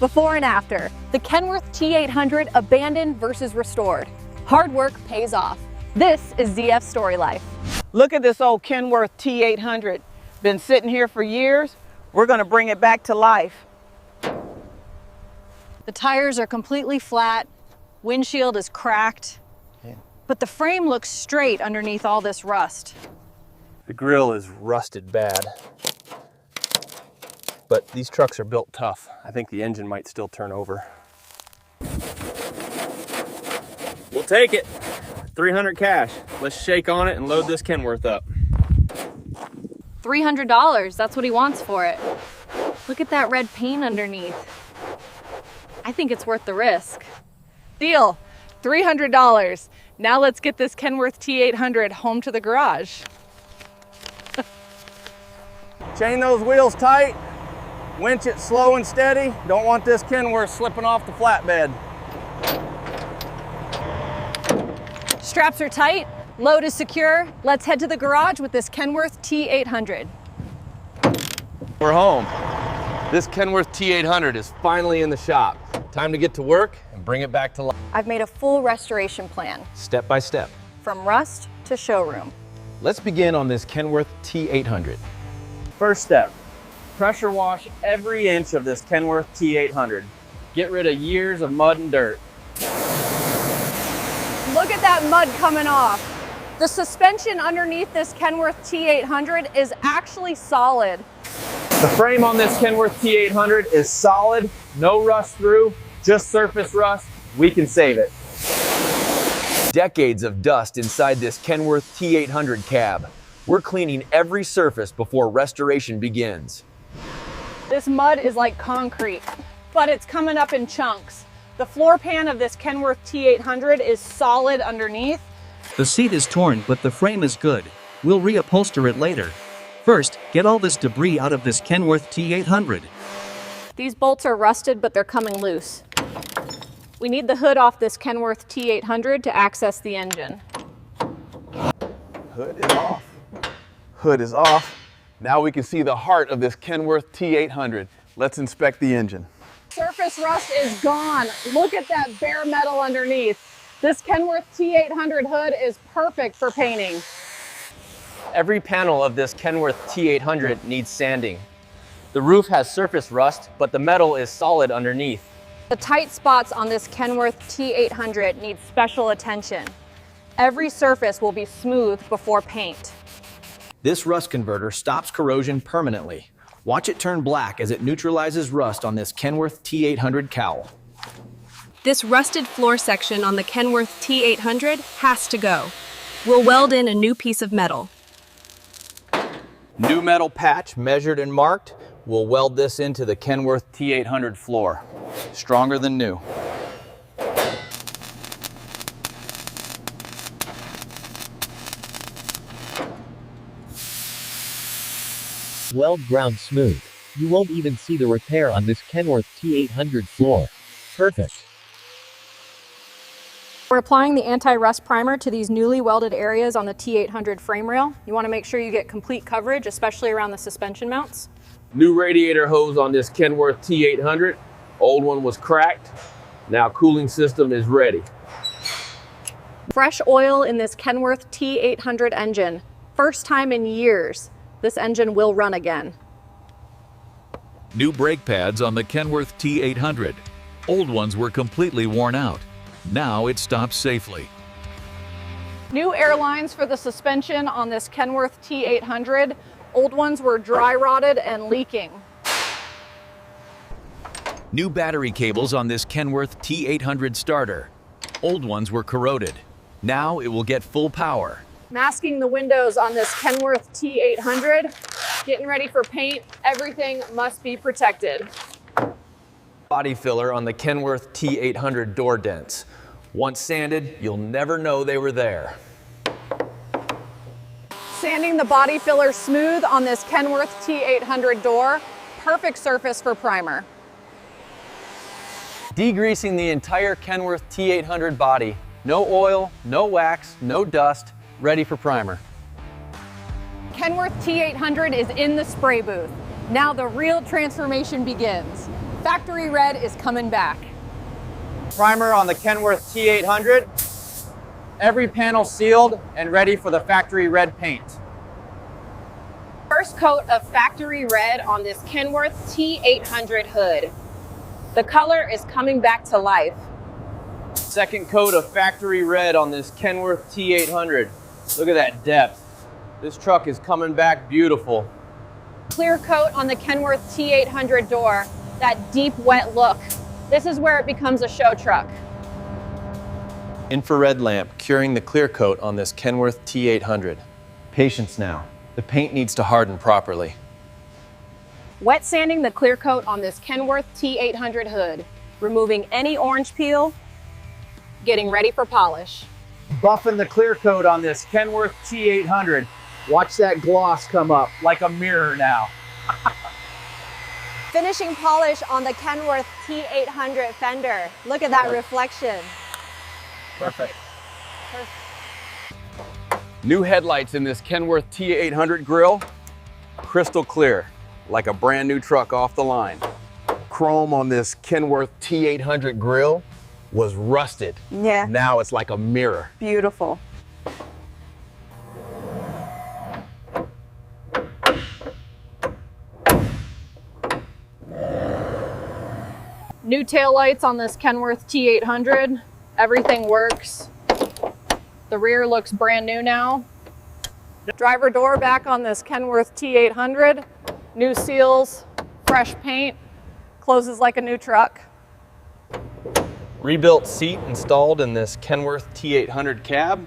Before and after, the Kenworth T800 abandoned versus restored. Hard work pays off. This is ZF Story Life. Look at this old Kenworth T800. Been sitting here for years. We're gonna bring it back to life. The tires are completely flat, windshield is cracked, but the frame looks straight underneath all this rust. The grill is rusted bad, but these trucks are built tough. I think the engine might still turn over. We'll take it. 300 cash. Let's shake on it and load this Kenworth up. $300, that's what he wants for it. Look at that red paint underneath. I think it's worth the risk. Deal, $300. Now let's get this Kenworth T800 home to the garage. Chain those wheels tight. Winch it slow and steady. Don't want this Kenworth slipping off the flatbed. Straps are tight, load is secure. Let's head to the garage with this Kenworth T800. We're home. This Kenworth T800 is finally in the shop. Time to get to work and bring it back to life. I've made a full restoration plan, Step by step. from rust to showroom. Let's begin on this Kenworth T800. First step, pressure wash every inch of this Kenworth T800. Get rid of years of mud and dirt. Look at that mud coming off. The suspension underneath this Kenworth T800 is actually solid. The frame on this Kenworth T800 is solid, no rust through, just surface rust. We can save it. Decades of dust inside this Kenworth T800 cab. We're cleaning every surface before restoration begins. This mud is like concrete, but it's coming up in chunks. The floor pan of this Kenworth T800 is solid underneath. The seat is torn, but the frame is good. We'll reupholster it later. First, get all this debris out of this Kenworth T800. These bolts are rusted, but they're coming loose. We need the hood off this Kenworth T800 to access the engine. Hood is off. Hood is off. Now we can see the heart of this Kenworth T800. Let's inspect the engine. Surface rust is gone. Look at that bare metal underneath. This Kenworth T800 hood is perfect for painting. Every panel of this Kenworth T800 needs sanding. The roof has surface rust, but the metal is solid underneath. The tight spots on this Kenworth T800 need special attention. Every surface will be smooth before paint. This rust converter stops corrosion permanently. Watch it turn black as it neutralizes rust on this Kenworth T800 cowl. This rusted floor section on the Kenworth T800 has to go. We'll weld in a new piece of metal. New metal patch measured and marked. We'll weld this into the Kenworth T800 floor. Stronger than new. Weld ground smooth. You won't even see the repair on this Kenworth T800 floor. Perfect. We're applying the anti-rust primer to these newly welded areas on the T800 frame rail. You want to make sure you get complete coverage, especially around the suspension mounts. New radiator hose on this Kenworth T800. Old one was cracked. Now cooling system is ready. Fresh oil in this Kenworth T800 engine. First time in years, this engine will run again. New brake pads on the Kenworth T800. Old ones were completely worn out. Now it stops safely. New air lines for the suspension on this Kenworth T800. Old ones were dry rotted and leaking. New battery cables on this Kenworth T800 starter. Old ones were corroded. Now it will get full power. Masking the windows on this Kenworth T800. Getting ready for paint. Everything must be protected. Body filler on the Kenworth T800 door dents. Once sanded, you'll never know they were there. Sanding the body filler smooth on this Kenworth T800 door. Perfect surface for primer. Degreasing the entire Kenworth T800 body. No oil, no wax, no dust, ready for primer. Kenworth T800 is in the spray booth. Now the real transformation begins. Factory red is coming back. Primer on the Kenworth T800. Every panel sealed and ready for the factory red paint. First coat of factory red on this Kenworth T800 hood. The color is coming back to life. Second coat of factory red on this Kenworth T800. Look at that depth. This truck is coming back beautiful. Clear coat on the Kenworth T800 door. That deep wet look. This is where it becomes a show truck. Infrared lamp curing the clear coat on this Kenworth T800. Patience now. The paint needs to harden properly. Wet sanding the clear coat on this Kenworth T800 hood. Removing any orange peel. Getting ready for polish. Buffing the clear coat on this Kenworth T800. Watch that gloss come up like a mirror now. Finishing polish on the Kenworth T800 fender. Look at that reflection. Perfect. New headlights in this Kenworth T800 grille. Crystal clear, like a brand new truck off the line. Chrome on this Kenworth T800 grille was rusted. Yeah. Now it's like a mirror. Beautiful. New taillights on this Kenworth T800. Everything works. The rear looks brand new now. Driver door back on this Kenworth T800. New seals, fresh paint, closes like a new truck. Rebuilt seat installed in this Kenworth T800 cab.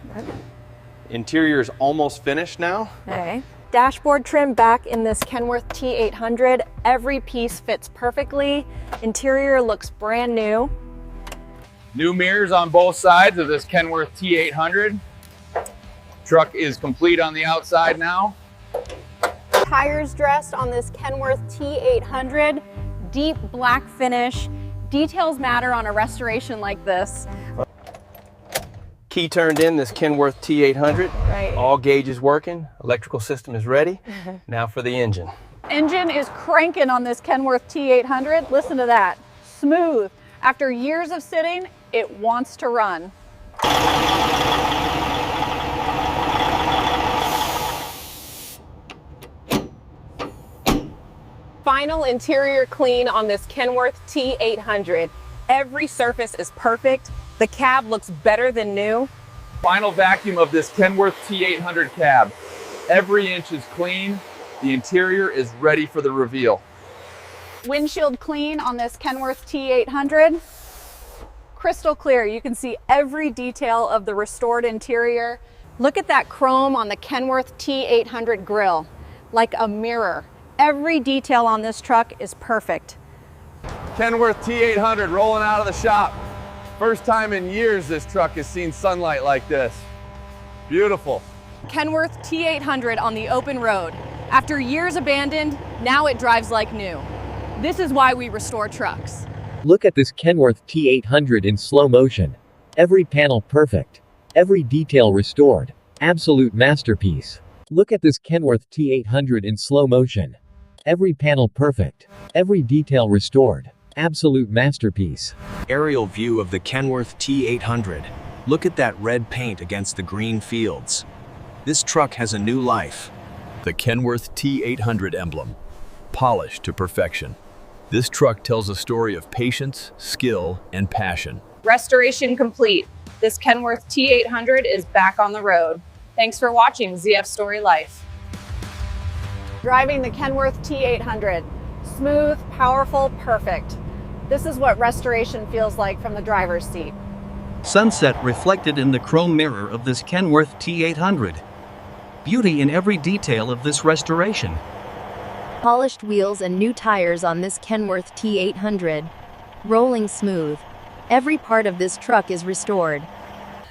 Interior is almost finished now. Okay. Dashboard trim back in this Kenworth T800. Every piece fits perfectly. Interior looks brand new. New mirrors on both sides of this Kenworth T800. Truck is complete on the outside now. Tires dressed on this Kenworth T800. Deep black finish. Details matter on a restoration like this. Key turned in this Kenworth T800. Right. All gauges working. Electrical system is ready. Now for the engine. Engine is cranking on this Kenworth T800. Listen to that. Smooth. After years of sitting, it wants to run. Final interior clean on this Kenworth T800. Every surface is perfect. The cab looks better than new. Final vacuum of this Kenworth T800 cab. Every inch is clean. The interior is ready for the reveal. Windshield clean on this Kenworth T800. Crystal clear. You can see every detail of the restored interior. Look at that chrome on the Kenworth T800 grille, like a mirror. Every detail on this truck is perfect. Kenworth T800 rolling out of the shop. First time in years this truck has seen sunlight like this. Beautiful. Kenworth T800 on the open road. After years abandoned, now it drives like new. This is why we restore trucks. Look at this Kenworth T800 in slow motion. Every panel perfect. Every detail restored. Absolute masterpiece. Look at this Kenworth T800 in slow motion. Every panel perfect. Every detail restored. Absolute masterpiece. Aerial view of the Kenworth T800. Look at that red paint against the green fields. This truck has a new life. The Kenworth T800 emblem. Polished to perfection. This truck tells a story of patience, skill, and passion. Restoration complete. This Kenworth T800 is back on the road. Thanks for watching ZF Story Life. Driving the Kenworth T800. Smooth, powerful, perfect. This is what restoration feels like from the driver's seat. Sunset reflected in the chrome mirror of this Kenworth T800. Beauty in every detail of this restoration. Polished wheels and new tires on this Kenworth T800. Rolling smooth. Every part of this truck is restored.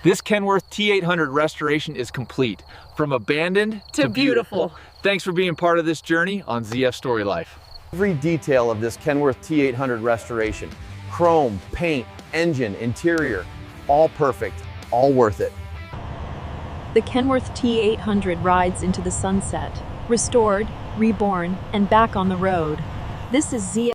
This Kenworth T800 restoration is complete. From abandoned to beautiful. Thanks for being part of this journey on ZF Story Life. Every detail of this Kenworth T800 restoration. Chrome, paint, engine, interior, all perfect, all worth it. The Kenworth T800 rides into the sunset. Restored, reborn, and back on the road. This is ZF